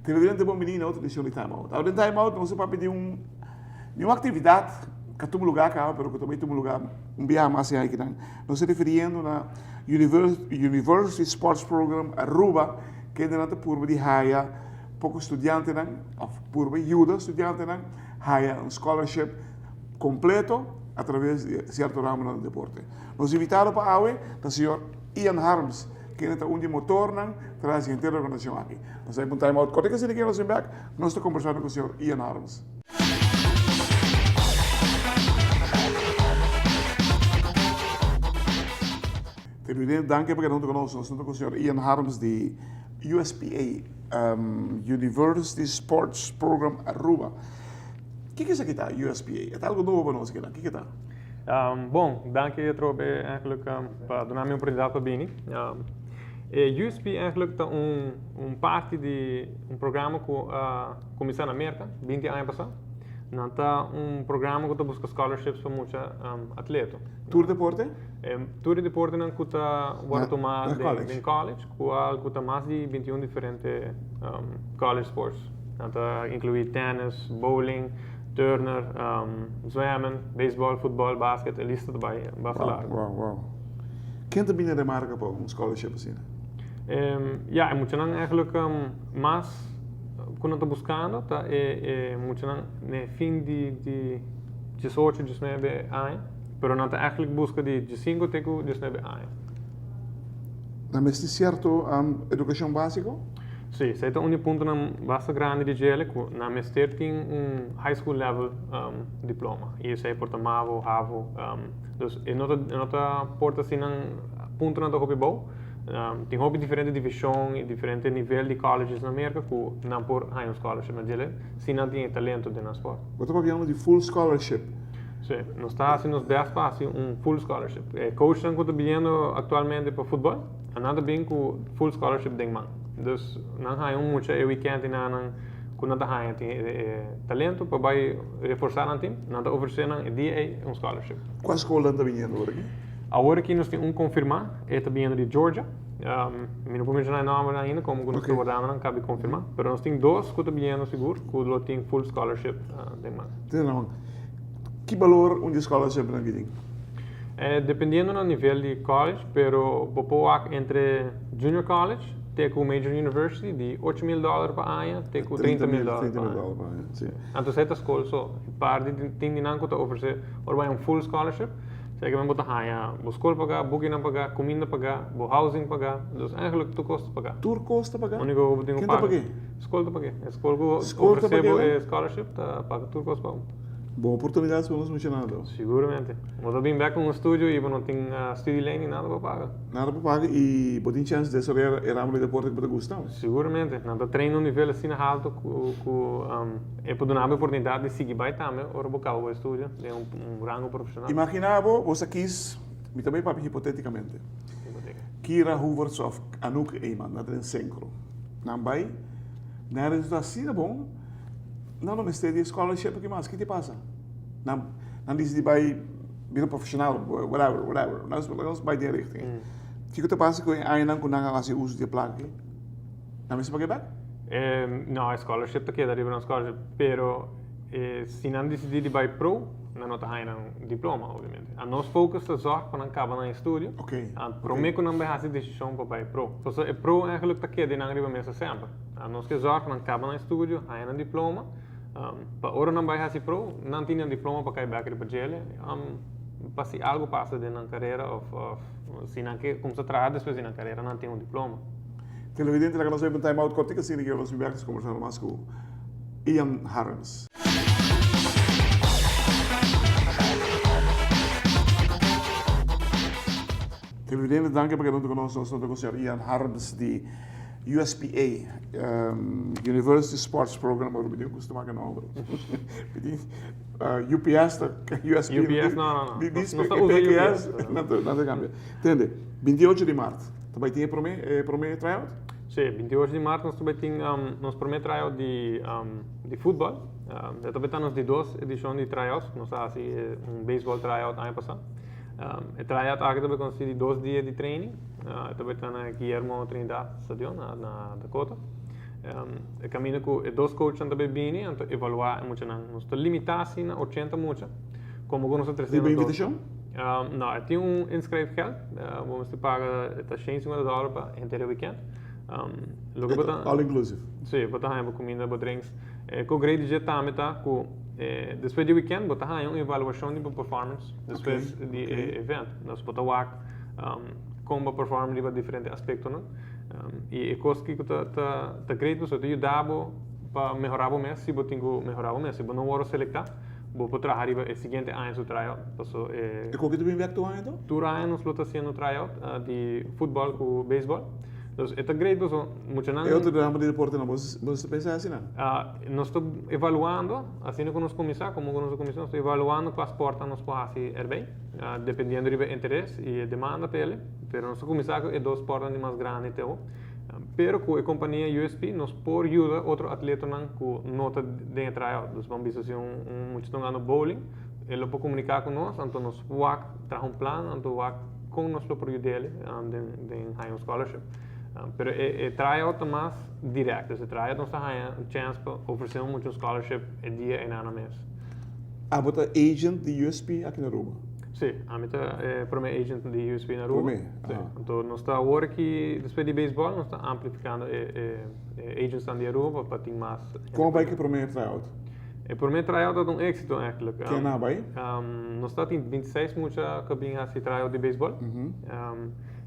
Televidente bom menino, outra edição de Time Out. Ao de Time Out, nós vamos pedir uma atividade que todo lugar cá, mas que também todo lugar viaja mais aí que não. Nós se referindo na University Sports Program Aruba, que é na purba de Haia, pouco estudante não, ou purba ajuda estudante não, Haia um scholarship completo através de certo ramo no deporte. Nós invitamos para a o senhor Ian Harms, que é um de motor não, traz a inteira organização aqui. Nós vamos um time out. Quando que se liga nós back, nós estamos conversando com o senhor Ian Harms. Televidente, danke porque não nós estamos com o senhor Ian Harms de USPA, University Sports Program Aruba. O que é isso aqui tá, USPA? É algo novo para nós aqui, o que é tá? Bom, dank je trobe eigenlijk para dar me oportunidade para bini. USP eigenlijk parte de programa que começou na América 20 anos passado. Não tá programa que busca scholarships para muitos atletas. Tour de deporte? Tour de deporte não custa agora tomar em college, que custa mais de 21 diferentes college sports. Não tá inclui tennis, bowling, turner, zwemmen, baseball, futebol, basket, a lista erbij, basta Wow. Quem te binnen de marca para scholarship assim? Ja, moet je dan eigenlijk mais quando estou buscando, tá? Moet je dan fim de 18, 19 anos, pero não tá eigenlijk busca de 5 até 19 anos. Mas é certo educação básica? Sim, se é um ponto bastante grande de gele, na mestre tem high school level diploma. E isso é porta MAVO, HAVO. Dus e nota porta assim ponto na hobby bom. Tem hobby diferente divisão e diferente nível de colleges na América que não por high scholarship na gele, se não tem talento de na sport. Você está falando de full scholarship? Sim, nós está assim nos 10 passos full scholarship. Coach que está vendo atualmente para futebol, nada bem com full scholarship de man. Dus não há muito weekend na quando há talento para vai reforçar o time, não está oferecendo dia scholarship. Qual escola está vindo agora? Agora aqui nós temos confirmar, está vindo de Georgia. Eu não vou mencionar o nome ainda, como nós estamos guardando, não cabe confirmar. Mas nós temos dois que estão vindo seguro, que tem full scholarship de man. Que valor scholarship não tem? Dependendo do nível de college, pero entre junior college tem com Major University de $8,000 para ano, tem com $30,000 para ano. Então, essa escola só, parte tem de não oferecer full scholarship, sei que vamos botar a escola pagar, booking pagar, comida pagar, housing pagar, então, eigenlijk tu custa pagar. Tudo custa pagar? Único que eu tenho que pagar. Escola pagar. Escola que oferece scholarship, paga tudo custa pagar. Boa oportunidade para nós mencionando. Seguramente. Mas eu vim back um estúdio e não tem study lane e nada para pagar. Nada para pagar e botem chance de saber o ramo de deporte que você gosta? Seguramente. Não treino um nível assim alto que pode dar a oportunidade de seguir bem também ou bocar o estúdio de rango profissional. Imaginava, você quis, me também para hipoteticamente, Kira Hoovershoff, Anouk Eyman, na Trensenkro. Não vai, na resultado assim, bom. Não me esteja scholarship que mais, o que te passa? Não diz de vai vir profissional, whatever. Nós vai de richting. O que te passa com ainda não faz uso de placa? Não me se paga bem? Não, a scholarship está aqui, daí para scholarship, pero se não decidir de vai pro, não está ainda diploma, obviamente. A nós focus é só para não acabar no estúdio. Pro me que não vai fazer decisão para vai pro. Então, é pro eigenlijk está aqui, de não arriba mesmo sempre. A nós que só para não acabar no estúdio, ainda diploma. Para ora não vai fazer pro, não tinha diploma para cair back para gele. Se algo passa de na carreira ou se não que começa a trabalhar depois na carreira não tem diploma. Televidente, nós vamos time out contigo assim que nós vamos conversar mais com Ian Harms. Televidente, danke porque nós estamos com o senhor Ian Harms de USPA, University Sports Program, eu não costumo falar não. UPS, UPS, não. Não está cambia. Entende? 28 de março, Também tinha primeiro tryout? Sim, 28 de março nós também tínhamos nosso primeiro tryout de futebol. Já também estamos de 2 edições de tryouts, nós fazemos beisebol tryout ano passado. O tryout aqui também consiste de 2 dias de training. Também está na Guillermo Trindade Stadion, na Dakota. O caminho com 2 coaches também vêm, então evaluar muito não. Nós estamos limitados a 80 muito. Como nós estamos Tem invitação? Não, tem inscrive geld. Vamos pagar $150 para inteiro weekend. All inclusive? Sim, botamos comida, drinks. Com o grade de também tá com depois do weekend botamos uma avaliação de performance depois do evento. Nós botamos como performance de diferentes aspectos, não? E coisa que tá grade você te ajudava para melhorar o mês, se você tem que melhorar o mês, se você não for selectar, você pode trabalhar o seguinte ano do tryout. E qual que tu vem ver tu ano então? Tu ano nós estamos fazendo tryout de futebol com beisebol. Então, é grande, muito não. É outro drama de deporte, não? Você pensa assim, não? Nós estamos evaluando, assim como nós começamos, nós estamos evaluando quais portas nós podemos fazer bem, dependendo do interesse e demanda para ele. Mas nós começamos com 2 portas mais grandes, pero com a companhia USP, nós podemos ajudar outro atleta com nota de tryout. Nós vamos ver se muito jogando bowling, ele pode comunicar com nós, então nós podemos trazer plano, então com nós podemos ajudar ele em high scholarship. Pero o tryout é mais direto. O tryout nós temos a chance para oferecer muito scholarship dia e ano mês. Você é agent de USP aqui na Aruba? Sim, a minha é primeiro agent de USP na Aruba. Então, nós estamos agora que, depois de beisebol, nós estamos amplificando agents de Aruba para ter mais... Como vai que o primeiro tryout? O primeiro tryout é êxito, eigenlijk. Quem não vai? Nós estamos em 26 muita cabine esse tryout de beisebol.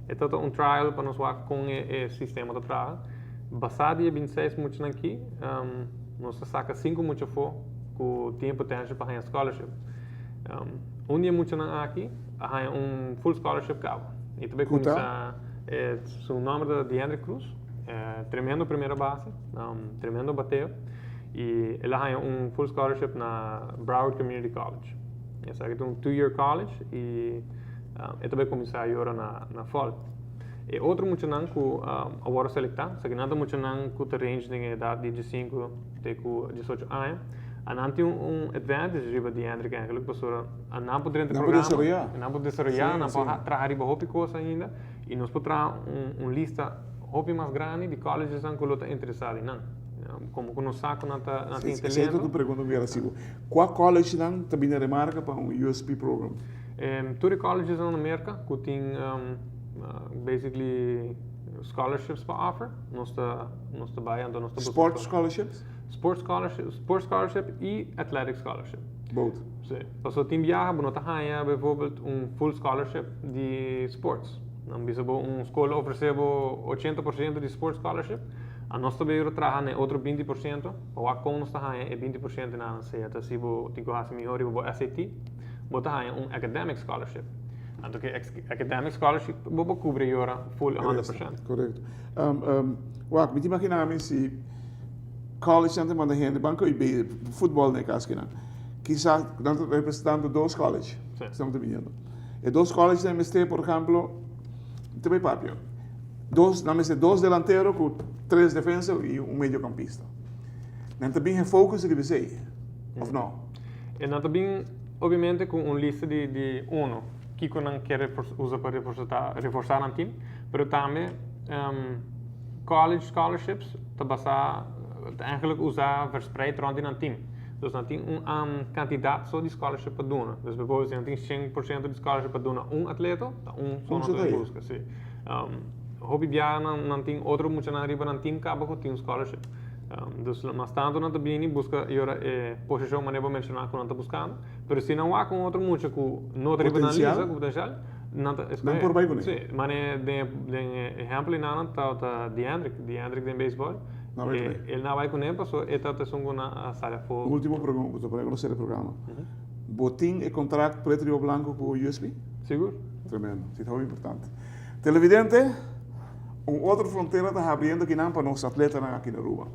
É todo trial para nós ver com o sistema de trabalho. Basado em 26 muitos aqui, nós saca 5 muito for com tempo potência para ganhar scholarship. Dia muito aqui, há full scholarship cabo. E também começa o nome de André Cruz, tremendo primeira base, tremendo bateu. E ele tem full scholarship na Broward Community College. Esse aqui é 2-year college e também começar agora na fall. E outro muito não que agora selectar, se que nada muito não que o range de idade de 5 até 18 anos, não tem advantage riba de André eigenlijk, pessoa não pode entrar no programa, não pode desarrollar, não pode trabalhar riba hobby coisa ainda, e nós podemos ter lista hobby mais grande de colleges que você está interessado em não. Como que nós saco na tem talento. Se tu pergunta me assim, qual college não também remarca para USP program? Todos os colleges na América que tem basically scholarships para offer, nós trabalhando, nós Sports scholarships? Sports scholarship e athletic scholarship. Both. Sim. Para o time viaja, nós temos bijvoorbeeld full scholarship de sports. Não bisa escola oferece 80% de sports scholarship. A nós também trabalha outro 20%, ou a com nós trabalha 20% na ANSEA. Então, se você tem que fazer melhor o SAT, você trabalha academic scholarship. Então, academic scholarship você cobre agora full 100%. Correto. Me imagina se college não manda gente banco e futebol na casa que não. Quizás representando 2 colleges. Estamos dividindo. E 2 colleges na MST, por exemplo, também papel. Na MST 2 delanteros com 3 defensas e mediocampista. Não também é foco de você, ou não? E não também, obviamente, com lista de uno que não quer usar para reforçar um time, mas também college scholarships te basar eigenlijk usar verspreid rond in een team. Dus dan tem kandidaat zo die scholarship para doen. Dus bijvoorbeeld dan tem 100% de scholarship para doen atleta, só não busca, sim. Hobby bia não tem outro muito na riba não team cabo com team scholarship. Dus mas tanto não também busca agora posição maneira para mencionar que não está buscando, mas se não há com outro muito com não riba na lista com potencial, não por bem com sim, mas de exemplo não tá de Andrick de beisebol. Ele não vai com ele, só está tendo uma sala for. Última pergunta para conhecer o programa. Botim e contrato preto e branco com o USB? Seguro. Tremendo, isso é muito importante. Televidente, outra fronteira está abrindo aqui para nossos atletas aqui na Aruba.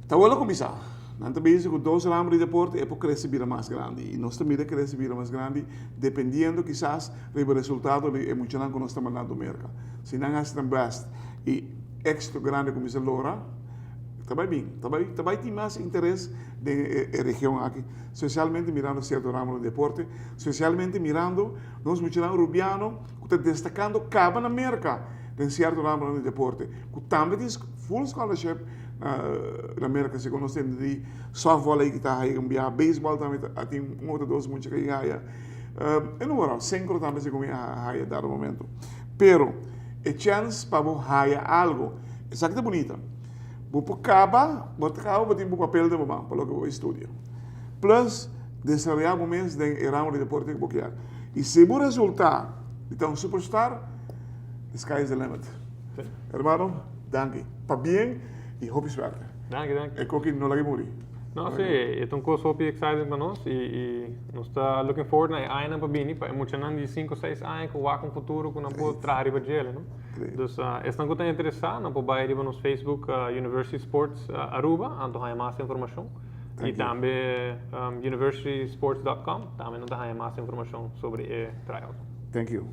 Está bom começar. Nós estamos com 2 ramos de deporte, é para crescer mais grande. E nós também crescer mais grande, dependendo, quizás, do resultado de muito que nós estamos mandando no mercado. Se não é o best e extra grande como se logra, está bem. Também tem mais interesse da região aqui, especialmente mirando certo ramo de deporte, especialmente mirando nós muito rubiano que está destacando cabo na América, em certo ramo de deporte, que também tem full scholarship na América, se nós temos de softball que está aí, beisebol também tem outro dos muito que ganha. E não era, sempre também se começa a ganhar dado momento. Pero, é chance para você ganhar algo, essa que é bonita. Você acaba tem um papel de mamãe, para o que você estuda. Plus, desenvolver momentos de ramo de deporte que você quer. E se você resultar de um superstar, the sky is the limit. Hermano, danke. Para bem e hope suerte. Danke. É que não lagi muri. No, sim, é um coisa super excited para nós e nós está looking forward na aina para bini, para emocionando de 5 ou 6 anos com o futuro que não pode trazer para ele, não? Então, se não está interessado, não pode ir para nosso Facebook University Sports Aruba, onde há mais informação. E também universitysports.com, também onde há mais informação sobre o tryout. Thank you.